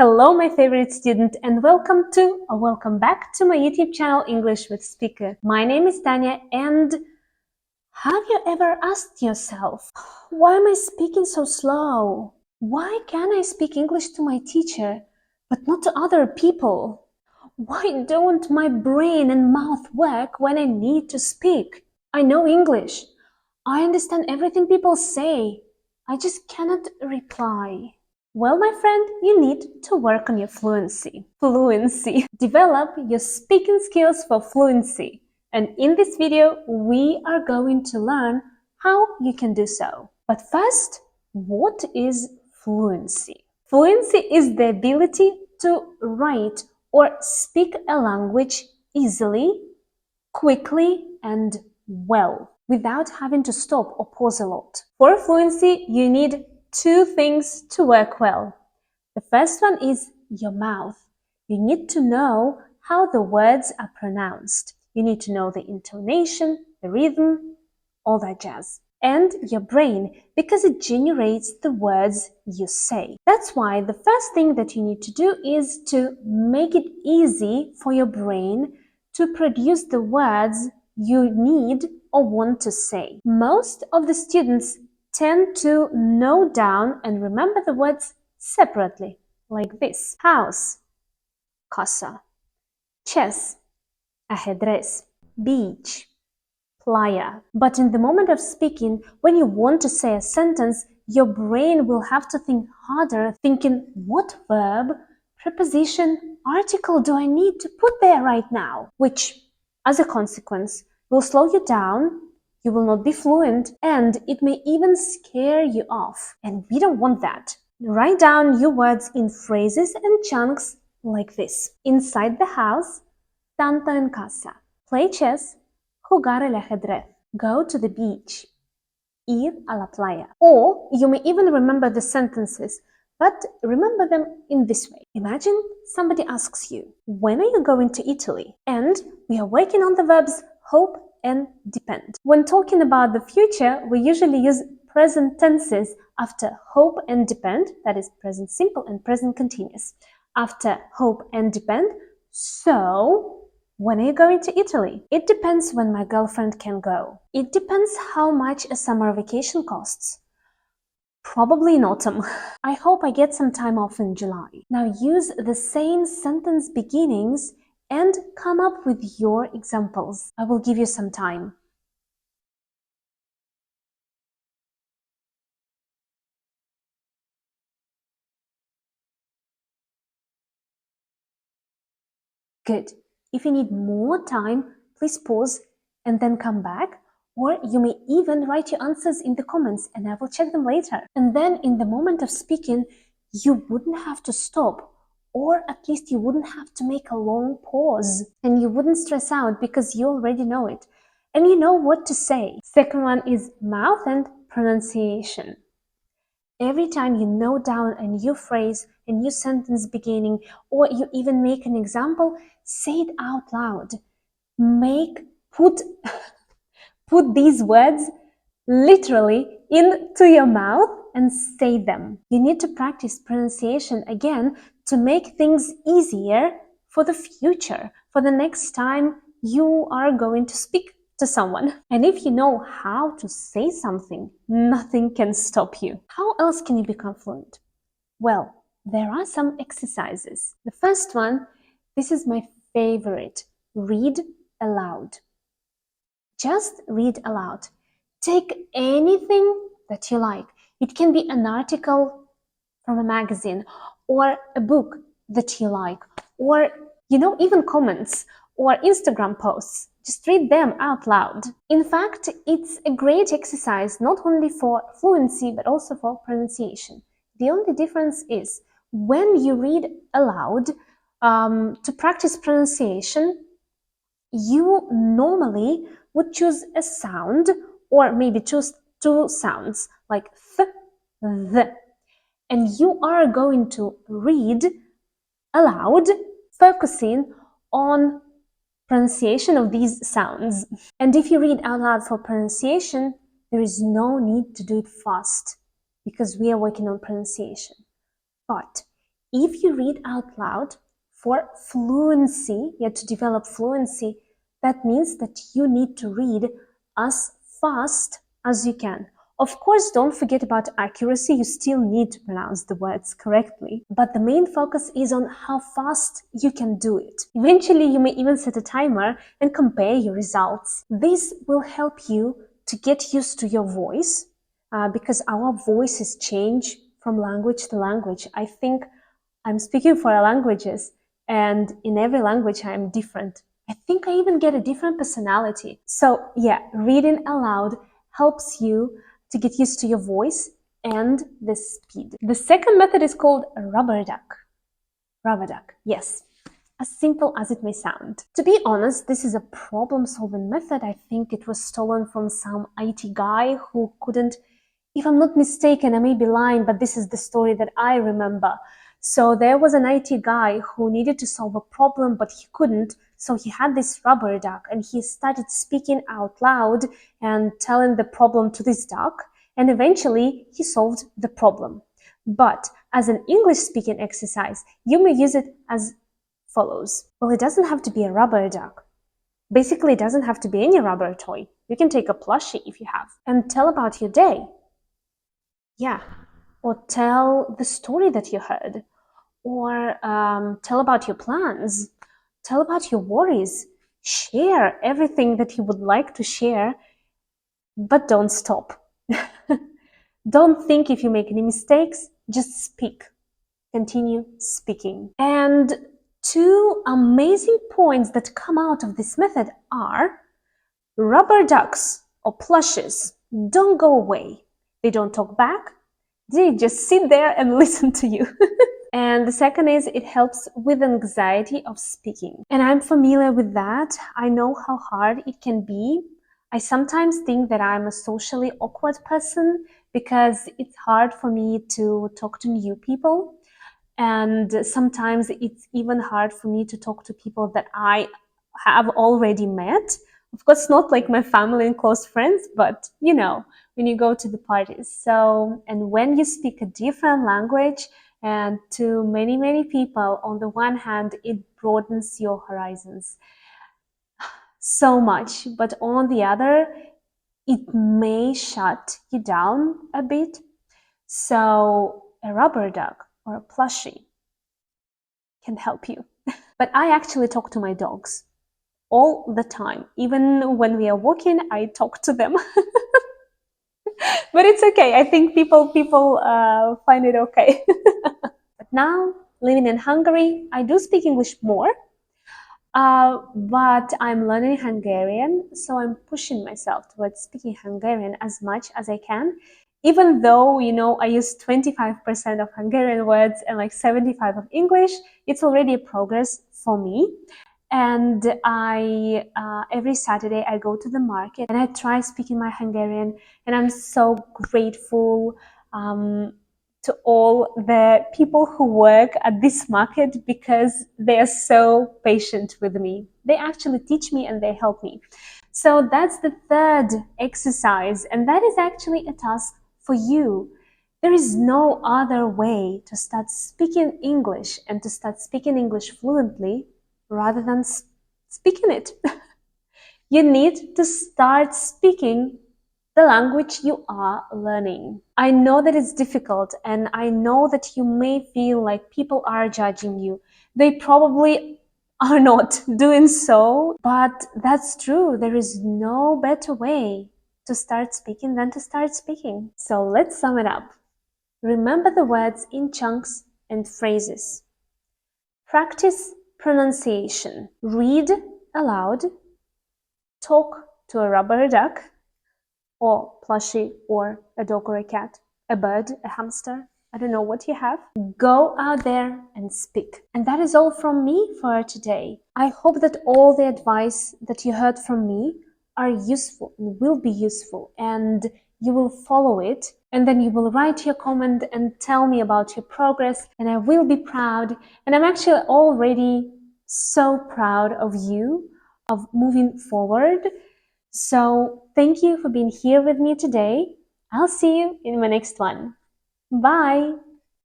Hello, my favorite student, and welcome back to my YouTube channel, English with Speaker. My name is Tanya, and have you ever asked yourself, why am I speaking so slow? Why can I speak English to my teacher, but not to other people? Why don't my brain and mouth work when I need to speak? I know English. I understand everything people say. I just cannot reply. Well, my friend, you need to work on your fluency. Fluency. Develop your speaking skills for fluency. And in this video, we are going to learn how you can do so. But first, what is fluency? Fluency is the ability to write or speak a language easily, quickly, and well, without having to stop or pause a lot. For fluency, you need two things to work well. The first one is your mouth. You need to know how the words are pronounced. You need to know the intonation, the rhythm, all that jazz. And your brain, because it generates the words you say. That's why the first thing that you need to do is to make it easy for your brain to produce the words you need or want to say. Most of the students tend to note down and remember the words separately, like this: house, casa; chess, ajedrez; beach, playa. But in the moment of speaking, when you want to say a sentence, your brain will have to think harder, thinking, what verb, preposition, article do I need to put there right now? Which, as a consequence, will slow you down. You will not be fluent, and it may even scare you off. And we don't want that. Write down your words in phrases and chunks like this: inside the house, tanto en casa; play chess, jugar el ajedrez; go to the beach, ir a la playa. Or you may even remember the sentences, but remember them in this way. Imagine somebody asks you, when are you going to Italy? And we are working on the verbs hope and depend. When talking about the future, we usually use present tenses after hope and depend, that is present simple and present continuous. After hope and depend, so when are you going to Italy? It depends when my girlfriend can go. It depends how much a summer vacation costs. Probably in autumn. I hope I get some time off in July. Now use the same sentence beginnings and come up with your examples. I will give you some time. Good. If you need more time, please pause and then come back. Or you may even write your answers in the comments and I will check them later. And then in the moment of speaking, you wouldn't have to stop, or at least you wouldn't have to make a long pause, and you wouldn't stress out because you already know it and you know what to say. Second one is mouth and pronunciation. Every time you note down a new phrase, a new sentence beginning, or you even make an example, say it out loud. Put these words literally into your mouth and say them. You need to practice pronunciation again to make things easier for the future, for the next time you are going to speak to someone. And if you know how to say something, nothing can stop you. How else can you become fluent? Well, there are some exercises. The first one, this is my favorite: read aloud. Just read aloud. Take anything that you like. It can be an article from a magazine, or a book that you like, or even comments or Instagram posts. Just read them out loud. In fact, it's a great exercise not only for fluency but also for pronunciation. The only difference is when you read aloud, to practice pronunciation, you normally would choose a sound, or maybe choose two sounds like th, th, and you are going to read aloud, focusing on pronunciation of these sounds. And if you read out loud for pronunciation, there is no need to do it fast because we are working on pronunciation. But If you read out loud for fluency, to develop fluency, that means that you need to read as fast as you can. Of course, don't forget about accuracy. You still need to pronounce the words correctly. But the main focus is on how fast you can do it. Eventually, you may even set a timer and compare your results. This will help you to get used to your voice because our voices change from language to language. I think I'm speaking 4 languages, and in every language I'm different. I think I even get a different personality. So yeah, reading aloud helps you to get used to your voice and the speed. The second method is called rubber duck. Rubber duck, yes. As simple as it may sound. To be honest, this is a problem-solving method. I think it was stolen from some IT guy who couldn't, if I'm not mistaken, I may be lying, but this is the story that I remember. So there was an IT guy who needed to solve a problem, but he couldn't. So he had this rubber duck and he started speaking out loud and telling the problem to this duck. And eventually he solved the problem. But as an English speaking exercise, you may use it as follows. Well, it doesn't have to be a rubber duck. Basically, it doesn't have to be any rubber toy. You can take a plushie if you have and tell about your day. Yeah. Or tell the story that you heard. Or tell about your plans. Tell about your worries. Share everything that you would like to share, but don't stop. Don't think if you make any mistakes, just speak. Continue speaking. And 2 amazing points that come out of this method are rubber ducks or plushes don't go away. They don't talk back. They just sit there and listen to you. And the second is it helps with anxiety of speaking. And I'm familiar with that. I know how hard it can be. I sometimes think that I'm a socially awkward person because it's hard for me to talk to new people. And sometimes it's even hard for me to talk to people that I have already met. Of course, not like my family and close friends, but you know, when you go to the parties. So, and when you speak a different language and to many, many people, on the one hand, it broadens your horizons so much, but on the other, it may shut you down a bit. So a rubber duck or a plushie can help you. But I actually talk to my dogs all the time. Even when we are walking, I talk to them. But it's okay. I think people find it okay. But now, living in Hungary, I do speak English more. But I'm learning Hungarian, so I'm pushing myself towards speaking Hungarian as much as I can. Even though, you know, I use 25% of Hungarian words and like 75 of English, it's already a progress for me. And every Saturday I go to the market and I try speaking my Hungarian, and I'm so grateful to all the people who work at this market because they are so patient with me. They actually teach me and they help me. So that's the third exercise, and that is actually a task for you. There is no other way to start speaking English and to start speaking English fluently rather than speaking it. You need to start speaking the language you are learning. I know that it's difficult, and I know that you may feel like people are judging you. They probably are not doing so, but that's true. There is no better way to start speaking than to start speaking. So let's sum it up. Remember the words in chunks and phrases. Practice pronunciation. Read aloud. Talk to a rubber duck or plushie or a dog or a cat, a bird, a hamster. I don't know what you have. Go out there and speak. And that is all from me for today. I hope that all the advice that you heard from me are useful and will be useful, and you will follow it, and then you will write your comment and tell me about your progress, and I will be proud. And I'm actually already so proud of you, of moving forward. So thank you for being here with me today. I'll see you in my next one. Bye!